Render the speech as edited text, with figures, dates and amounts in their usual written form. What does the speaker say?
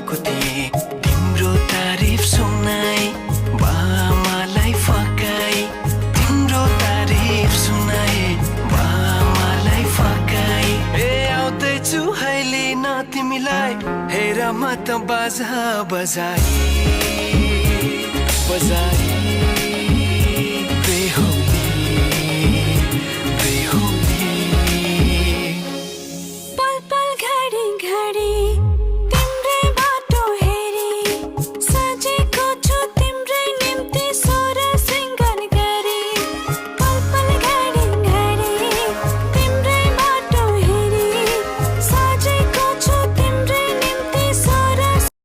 भएको थिएँ तिम्रो तारिफ सुनाई बामालाई फकाई तिम्रो तारिफ सुनाए बामालाई फकाई ए आउँदैछु अहिले न तिमीलाई हेर म त बाजा बजाई